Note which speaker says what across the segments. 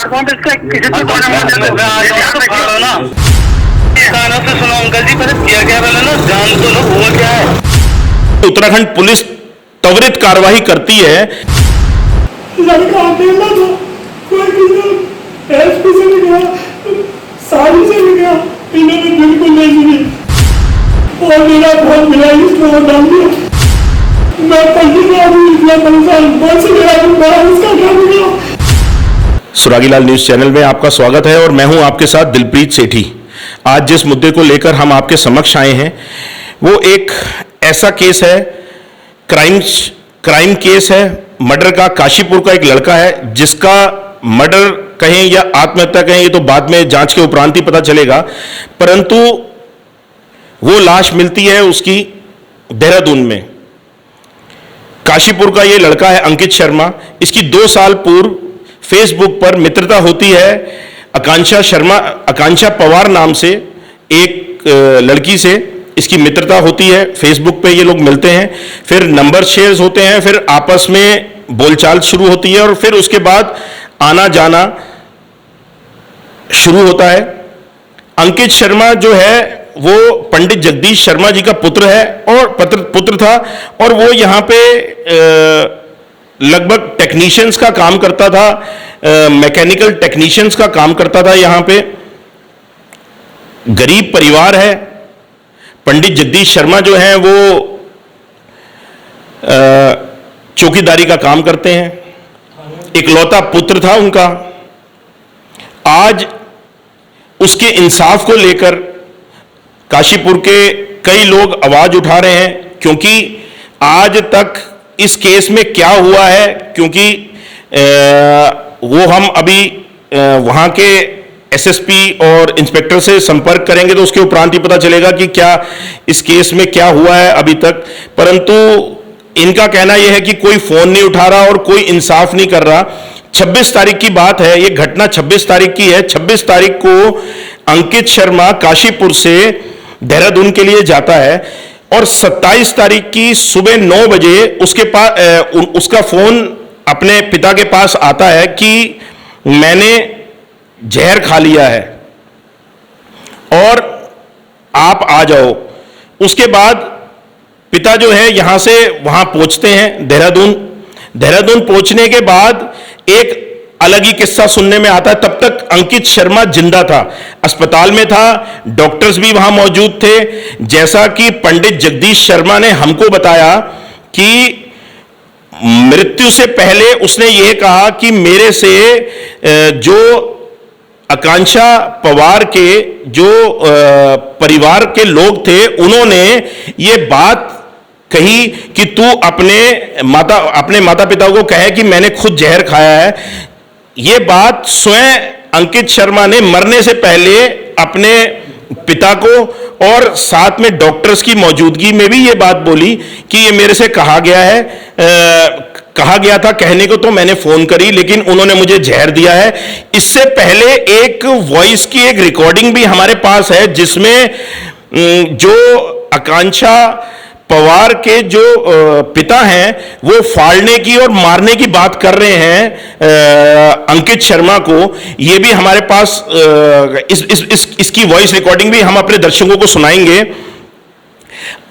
Speaker 1: सुनो अंकल जी, पहले क्या क्या बोला ना, जान तो लो हुआ क्या है।
Speaker 2: उत्तराखंड पुलिस त्वरित कार्रवाई करती है।
Speaker 3: लड़का अकेला था, कोई किसी एसपी से नहीं गया, सारी से नहीं गया, इन्होंने बिल्कुल नहीं सुनी और मेरा बहुत मिलाइस को डाल दिया। मैं पढ़ने का आदमी इतना परेशान, बस मेरा इसका क्या मिला।
Speaker 2: सुरागीलाल न्यूज चैनल में आपका स्वागत है और मैं हूं आपके साथ दिलप्रीत सेठी। आज जिस मुद्दे को लेकर हम आपके समक्ष आए हैं वो एक ऐसा केस है, क्राइम केस है, मर्डर का। काशीपुर का एक लड़का है जिसका मर्डर कहें या आत्महत्या कहें, ये तो बाद में जांच के उपरांत ही पता चलेगा, परंतु वो लाश मिलती है उसकी देहरादून में। काशीपुर का ये लड़का है अंकित शर्मा। इसकी 2 साल पूर्व फेसबुक पर मित्रता होती है आकांक्षा पवार नाम से एक लड़की से। इसकी मित्रता होती है, फेसबुक पे ये लोग मिलते हैं, फिर नंबर शेयर्स होते हैं, फिर आपस में बोलचाल शुरू होती है और फिर उसके बाद आना जाना शुरू होता है। अंकित शर्मा जो है वो पंडित जगदीश शर्मा जी का पुत्र है और पुत्र था और वो यहाँ पे लगभग टेक्नीशियंस का काम करता था, मैकेनिकल टेक्नीशियंस का काम करता था। यहाँ पे गरीब परिवार है। पंडित जगदीश शर्मा जो हैं वो चौकीदारी का काम करते हैं। इकलौता पुत्र था उनका। आज उसके इंसाफ को लेकर काशीपुर के कई लोग आवाज उठा रहे हैं, क्योंकि आज तक इस केस में क्या हुआ है, क्योंकि वो हम अभी वहां के एसएसपी और इंस्पेक्टर से संपर्क करेंगे तो उसके उपरांत ही पता चलेगा कि क्या इस केस में क्या हुआ है अभी तक। परंतु इनका कहना यह है कि कोई फोन नहीं उठा रहा और कोई इंसाफ नहीं कर रहा। 26 तारीख की बात है, ये घटना 26 तारीख की है। 26 तारीख को अंकित शर्मा काशीपुर से देहरादून के लिए जाता है और 27 तारीख की सुबह 9 बजे उसके पास उसका फोन अपने पिता के पास आता है कि मैंने जहर खा लिया है और आप आ जाओ। उसके बाद पिता जो है यहां से वहां पहुंचते हैं देहरादून पहुंचने के बाद एक अलग ही किस्सा सुनने में आता है। तब तक अंकित शर्मा जिंदा था, अस्पताल में था, डॉक्टर्स भी वहां मौजूद थे। जैसा कि पंडित जगदीश शर्मा ने हमको बताया कि मृत्यु से पहले उसने यह कहा कि मेरे से जो आकांक्षा पवार के जो परिवार के लोग थे उन्होंने ये बात कही कि तू अपने माता पिता को कहे कि मैंने खुद जहर खाया है। ये बात स्वयं अंकित शर्मा ने मरने से पहले अपने पिता को और साथ में डॉक्टर्स की मौजूदगी में भी ये बात बोली कि ये मेरे से कहा गया था। कहने को तो मैंने फोन करी लेकिन उन्होंने मुझे जहर दिया है। इससे पहले एक वॉइस की एक रिकॉर्डिंग भी हमारे पास है जिसमें जो आकांक्षा पवार के जो पिता हैं वो फाड़ने की और मारने की बात कर रहे हैं अंकित शर्मा को। ये भी हमारे पास इसकी वॉइस रिकॉर्डिंग भी हम अपने दर्शकों को सुनाएंगे।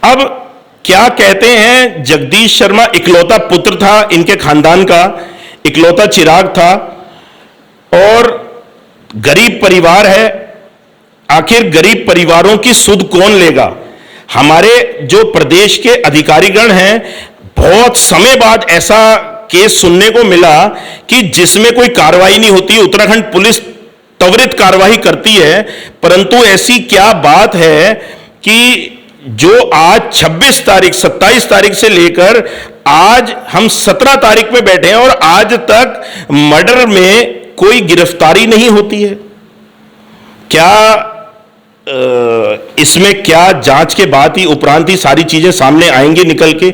Speaker 2: अब क्या कहते हैं, जगदीश शर्मा इकलौता पुत्र था, इनके खानदान का इकलौता चिराग था और गरीब परिवार है। आखिर गरीब परिवारों की सुध कौन लेगा? हमारे जो प्रदेश के अधिकारीगण हैं, बहुत समय बाद ऐसा केस सुनने को मिला कि जिसमें कोई कार्रवाई नहीं होती। उत्तराखंड पुलिस त्वरित कार्रवाई करती है, परंतु ऐसी क्या बात है कि जो आज 26 तारीख 27 तारीख से लेकर आज हम 17 तारीख में बैठे हैं और आज तक मर्डर में कोई गिरफ्तारी नहीं होती है। क्या इसमें क्या जांच के बाद ही उपरांत ही सारी चीजें सामने आएंगी निकल के?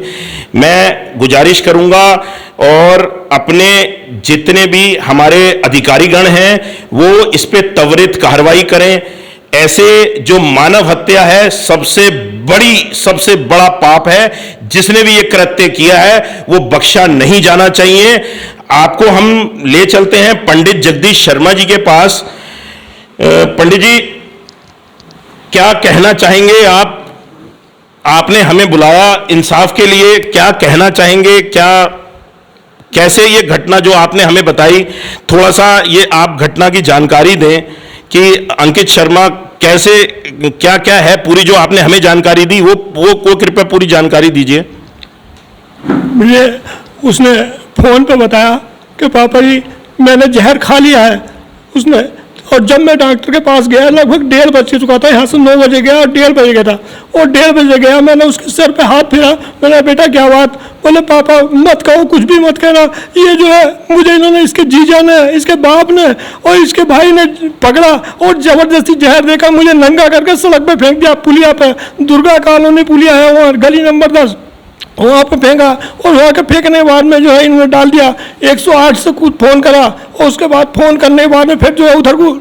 Speaker 2: मैं गुजारिश करूंगा और अपने जितने भी हमारे अधिकारीगण हैं वो इस पे त्वरित कार्रवाई करें। ऐसे जो मानव हत्या है सबसे बड़ा पाप है। जिसने भी ये कृत्य किया है वो बख्शा नहीं जाना चाहिए। आपको हम ले चलते हैं पंडित जगदीश शर्मा जी के पास। पंडित जी, क्या कहना चाहेंगे आप? आपने हमें बुलाया इंसाफ के लिए, क्या कहना चाहेंगे? क्या कैसे ये घटना जो आपने हमें बताई, थोड़ा सा ये आप घटना की जानकारी दें कि अंकित शर्मा कैसे, क्या क्या है पूरी जो आपने हमें जानकारी दी, वो कृपया पूरी जानकारी दीजिए।
Speaker 3: मुझे उसने फ़ोन पे बताया कि पापा जी मैंने जहर खा लिया है उसने। और जब मैं डॉक्टर के पास गया, लगभग 1:30 बज चुका था, यहाँ से 9 बजे गया और 1:30 बजे गया था। और 1:30 बजे गया, मैंने उसके सर पे हाथ फिरा, मैंने बेटा क्या बात? बोले पापा मत कहो, कुछ भी मत कहना, ये जो है मुझे इन्होंने, इसके जीजा ने, इसके बाप ने और इसके भाई ने पकड़ा और ज़बरदस्ती जहर देकर मुझे नंगा करके सड़क पे फेंक दिया, पुलिया पे, दुर्गा कॉलोनी पुलिया है वहाँ, गली नंबर 10, वहाँ पे फेंका। और वहाँ के फेंकने के बाद में जो है इन्होंने डाल दिया। 108 से कुछ फ़ोन करा और उसके बाद फ़ोन करने के बाद में फिर जो है उधर को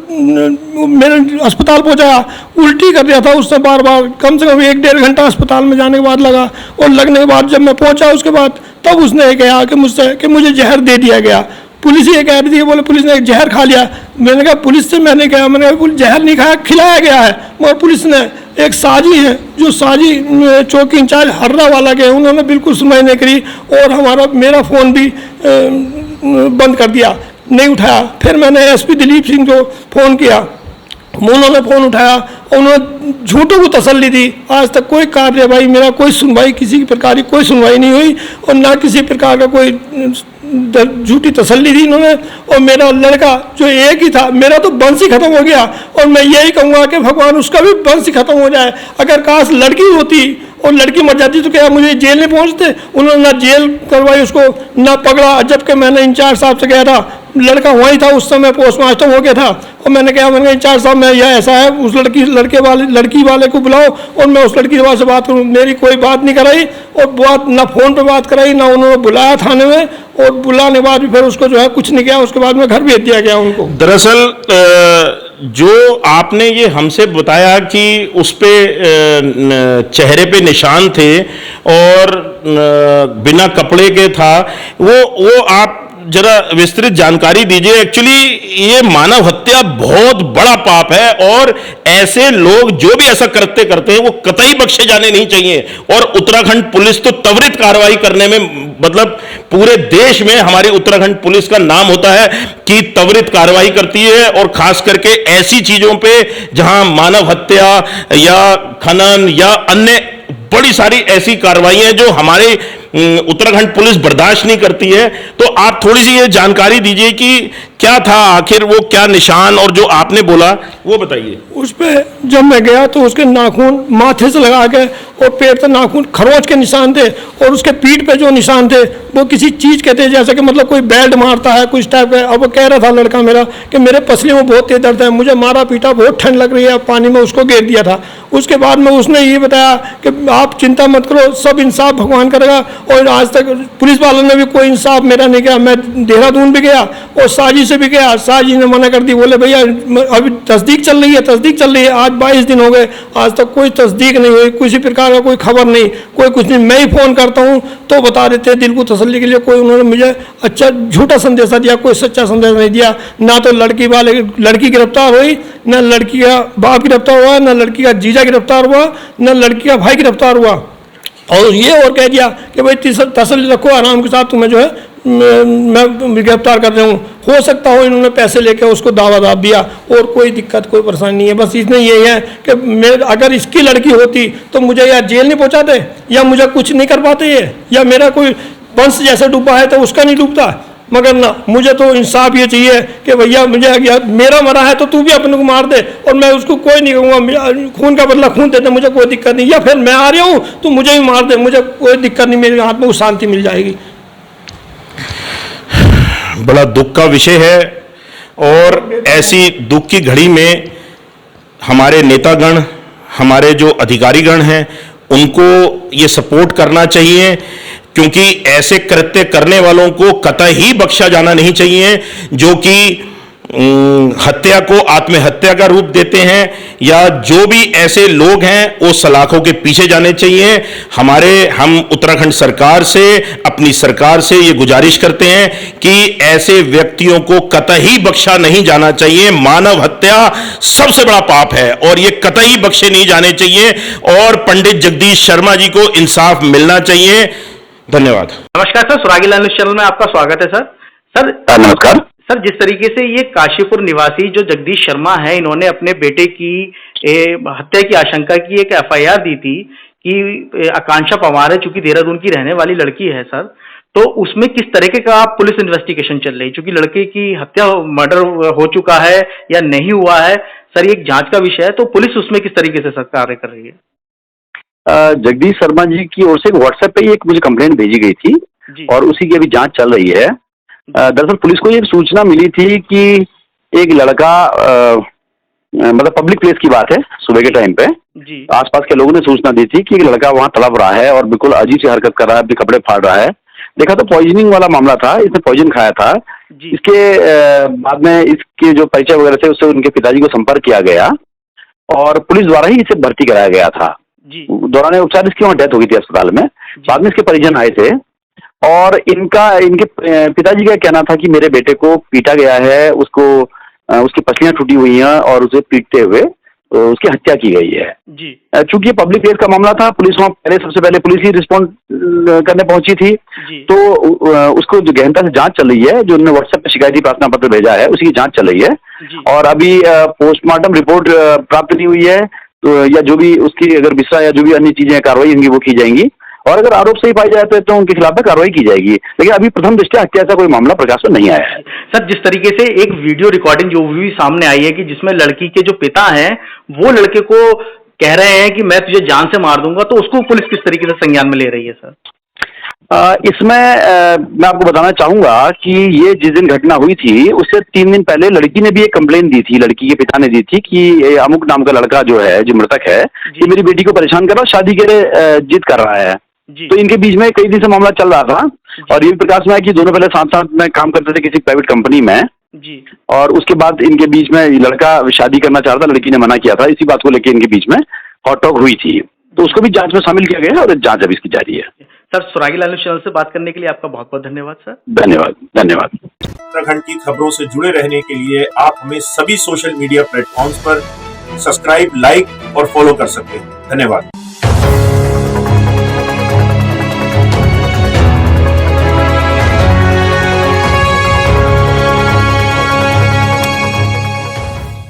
Speaker 3: मेरे अस्पताल पहुँचाया। उल्टी कर दिया था उसने बार बार, कम से कम 1-1.5 घंटा अस्पताल में जाने के बाद लगा। और लगने के बाद जब मैं पहुँचा उसके बाद, तब उसने कहा कि मुझसे कि मुझे जहर दे दिया गया। पुलिस ये कह रही थी, बोले पुलिस ने जहर खा लिया। मैंने कहा पुलिस से मैंने कहा, मैंने कहा जहर नहीं खाया, खिलाया गया है। मगर पुलिस ने, एक साजी है जो साजी चौकी इंचार्ज हर्रा वाला के, उन्होंने बिल्कुल सुनवाई नहीं करी और मेरा फ़ोन भी बंद कर दिया, नहीं उठाया। फिर मैंने एसपी दिलीप सिंह को फ़ोन किया, उन्होंने फ़ोन उठाया और उन्होंने झूठों को तसल्ली दी। आज तक कोई कार्रवाई, मेरा कोई सुनवाई, किसी प्रकार की कोई सुनवाई नहीं हुई और ना किसी प्रकार का कोई झूठी तसल्ली दी इन्होंने। और मेरा लड़का जो एक ही था, मेरा तो वंश ही खत्म हो गया। और मैं यही कहूँगा कि भगवान उसका भी वंश ही खत्म हो जाए। अगर काश लड़की होती और लड़की मर जाती तो क्या मुझे जेल नहीं पहुँचते? उन्होंने ना जेल करवाई उसको, ना पकड़ा। जबकि मैंने इंचार्ज साहब से कहा था, लड़का वहीं था उस समय, पोस्टमास्टर हो गया था। और मैंने कहा, मैंने इंचार्ज साहब मैं यह ऐसा है, उस लड़की वाले को बुलाओ और मैं उस लड़की से बात करूँ। मेरी कोई बात नहीं कराई और बात ना फ़ोन पे बात कराई, ना उन्होंने बुलाया थाने में। और बुलाने बाद भी फिर उसको जो है कुछ नहीं किया। उसके बाद में घर भेज दिया गया उनको।
Speaker 2: दरअसल जो आपने ये हमसे बताया कि उस पे चेहरे पे निशान थे और बिना कपड़े के था, वो आप जरा विस्तृत जानकारी दीजिए। एक्चुअली ये मानव हत्या बहुत बड़ा पाप है और ऐसे लोग जो भी ऐसा कृत्य करते हैं वो कतई बख्शे जाने नहीं चाहिए। और उत्तराखंड पुलिस तो त्वरित कार्रवाई करने में, मतलब पूरे देश में हमारी उत्तराखंड पुलिस का नाम होता है कि त्वरित कार्रवाई करती है। और खास करके ऐसी चीजों पे जहां मानव हत्या या खनन या अन्य बड़ी सारी ऐसी कार्रवाइयां जो हमारे उत्तराखंड पुलिस बर्दाश्त नहीं करती है। तो आप थोड़ी सी ये जानकारी दीजिए कि क्या था आखिर, वो क्या निशान, और जो आपने बोला वो बताइए।
Speaker 3: उस पर जब मैं गया तो उसके नाखून माथे से लगा के और पैर से नाखून, खरोंच के निशान थे। और उसके पीठ पे जो निशान थे वो किसी चीज़ के थे, जैसे कि मतलब कोई बेल्ट मारता है कुछ टाइप का। अब वो कह रहा था लड़का मेरा कि मेरे पसली में बहुत तेज दर्द है, मुझे मारा पीटा, बहुत ठंड लग रही है, पानी में उसको गिर दिया था। उसके बाद में उसने ये बताया कि आप चिंता मत करो, सब इंसाफ भगवान करेगा। और आज तक पुलिस वालों ने भी कोई इंसाफ मेरा नहीं किया। मैं देहरादून भी गया और साजी से भी गया, साजी ने मना कर दी। बोले भैया अभी तस्दीक चल रही है, आज 22 दिन हो गए, आज तक कोई तस्दीक नहीं हुई, किसी प्रकार का कोई खबर नहीं, कोई कुछ नहीं। मैं ही फ़ोन करता हूँ तो बता देते हैं दिल को तसल्ली के लिए। कोई उन्होंने मुझे अच्छा झूठा संदेशा दिया, कोई सच्चा संदेश नहीं दिया। ना तो लड़की गिरफ्तार हुई, ना लड़की का बाप गिरफ्तार हुआ, ना लड़की का जीजा गिरफ्तार हुआ, ना लड़की का भाई गिरफ्तार हुआ। और ये और कह दिया कि भाई तसल्ली रखो, आराम के साथ तुम्हें जो है मैं गिरफ्तार कर रहा हूँ। हो सकता हो इन्होंने पैसे लेकर उसको दावा दाब दिया, और कोई दिक्कत कोई परेशानी नहीं है। बस इसमें ये है कि अगर इसकी लड़की होती तो मुझे या जेल नहीं पहुँचाते, या मुझे कुछ नहीं कर पाते ये, या मेरा कोई वंश जैसे डूबा है तो उसका नहीं डूबता। मगर ना, मुझे तो इंसाफ ये चाहिए कि भैया मुझे, मेरा मरा है तो तू भी अपने को मार दे और मैं उसको कोई नहीं कहूँगा, खून का बदला खून देते, मुझे कोई दिक्कत नहीं। या फिर मैं आ रहा हूँ तो मुझे भी मार दे, मुझे कोई दिक्कत नहीं, मेरे हाथ में वो शांति मिल जाएगी।
Speaker 2: बड़ा दुख का विषय है और ऐसी दुख की घड़ी में हमारे नेतागण, हमारे जो अधिकारीगण हैं, उनको ये सपोर्ट करना चाहिए, क्योंकि ऐसे कृत्य करने वालों को कतई बख्शा जाना नहीं चाहिए, जो कि हत्या को आत्महत्या का रूप देते हैं, या जो भी ऐसे लोग हैं वो सलाखों के पीछे जाने चाहिए। हम उत्तराखंड सरकार से, अपनी सरकार से ये गुजारिश करते हैं कि ऐसे व्यक्तियों को कतई बख्शा नहीं जाना चाहिए। मानव हत्या सबसे बड़ा पाप है और ये कतई बख्शे नहीं जाने चाहिए, और पंडित जगदीश शर्मा जी को इंसाफ मिलना चाहिए। धन्यवाद।
Speaker 4: नमस्कार सर, सुरागी लाल न्यूज़ चैनल में आपका स्वागत है सर।
Speaker 5: नमस्कार
Speaker 4: सर, जिस तरीके से ये काशीपुर निवासी जो जगदीश शर्मा है, इन्होंने अपने बेटे की हत्या की आशंका की एक एफआईआर दी थी कि आकांक्षा पवार है, चूंकि देहरादून की रहने वाली लड़की है सर, तो उसमें किस तरीके का पुलिस इन्वेस्टिगेशन चल रही है? चूंकि लड़के की हत्या, मर्डर हो चुका है या नहीं हुआ है सर, ये एक जांच का विषय है, तो पुलिस उसमें किस तरीके से सर कार्य कर रही है?
Speaker 5: जगदीश शर्मा जी की ओर से व्हाट्सएप पे ही एक मुझे कंप्लेंट भेजी गई थी
Speaker 4: जी।
Speaker 5: और उसी की अभी जांच चल रही है। दरअसल पुलिस को ये सूचना मिली थी कि एक लड़का, मतलब पब्लिक प्लेस की बात है, सुबह के टाइम पे
Speaker 4: जी।
Speaker 5: आसपास के लोगों ने सूचना दी थी कि एक लड़का वहां तड़प रहा है और बिल्कुल अजीब सी हरकत कर रहा है, अपने कपड़े फाड़ रहा है। देखा तो पॉइजनिंग वाला मामला था, इसने पॉइजन खाया था।
Speaker 4: जी।
Speaker 5: इसके बाद में इसके जो परिचय वगैरह थे उससे उनके पिताजी को संपर्क किया गया और पुलिस द्वारा ही इसे भर्ती कराया गया था।
Speaker 4: जी।
Speaker 5: दौरान उपचार इसकी वहाँ डेथ हो गई थी अस्पताल में। बाद में इसके परिजन आए थे और इनके पिताजी का कहना था कि मेरे बेटे को पीटा गया है, उसकी पसलियां टूटी हुई हैं और उसे पीटते हुए उसकी हत्या की गई है।
Speaker 4: जी।
Speaker 5: चूंकि ये पब्लिक प्लेस का मामला था, पुलिस वहाँ सबसे पहले पुलिस ही रिस्पॉन्ड करने पहुंची थी।
Speaker 4: जी।
Speaker 5: तो उसको जो गहनता से जांच चल रही है, जो उन्होंने व्हाट्सएप पे शिकायती प्रार्थना पत्र भेजा है उसी की जांच चल रही है।
Speaker 4: जी।
Speaker 5: और अभी पोस्टमार्टम रिपोर्ट प्राप्त नहीं हुई है, तो या जो भी उसकी अगर विषय या जो भी अन्य चीजें कार्रवाई होंगी वो की जाएंगी, और अगर आरोप सही पाई जाए तो उनके खिलाफ कार्रवाई की जाएगी। लेकिन अभी प्रथम दृष्टया हत्या ऐसा कोई मामला प्रकाश में नहीं आया है।
Speaker 4: सर, जिस तरीके से एक वीडियो रिकॉर्डिंग जो भी सामने आई है कि जिसमें लड़की के जो पिता हैं वो लड़के को कह रहे हैं कि मैं तुझे जान से मार दूंगा, तो उसको पुलिस किस तरीके से संज्ञान में ले रही है सर?
Speaker 5: इसमें मैं आपको बताना चाहूंगा कि ये जिस दिन घटना हुई थी उससे 3 दिन पहले लड़की ने भी एक कंप्लेंट दी थी, लड़की के पिता ने दी थी कि अमुक नाम का लड़का जो है, जो मृतक है, ये मेरी बेटी को परेशान कर रहा है, शादी के लिए जिद कर रहा है। तो इनके बीच में कई दिन से मामला चल रहा था और ये भी प्रकाश में है कि दोनों पहले साथ साथ में काम करते थे किसी प्राइवेट कंपनी में
Speaker 4: जी।
Speaker 5: और उसके बाद इनके बीच में लड़का शादी करना चाह रहा था, लड़की ने मना किया था। इसी बात को लेकर इनके बीच में हॉट टॉक हुई थी, तो उसको भी जांच में शामिल किया गया है और जांच अभी इसकी जारी है।
Speaker 4: सर, सुरागी लाल न्यूज़ चैनल से बात करने के लिए आपका बहुत बहुत धन्यवाद सर।
Speaker 5: धन्यवाद। धन्यवाद।
Speaker 6: उत्तराखंड की खबरों से जुड़े रहने के लिए आप हमें सभी सोशल मीडिया प्लेटफॉर्म्स पर सब्सक्राइब, लाइक और फॉलो कर सकते हैं। धन्यवाद।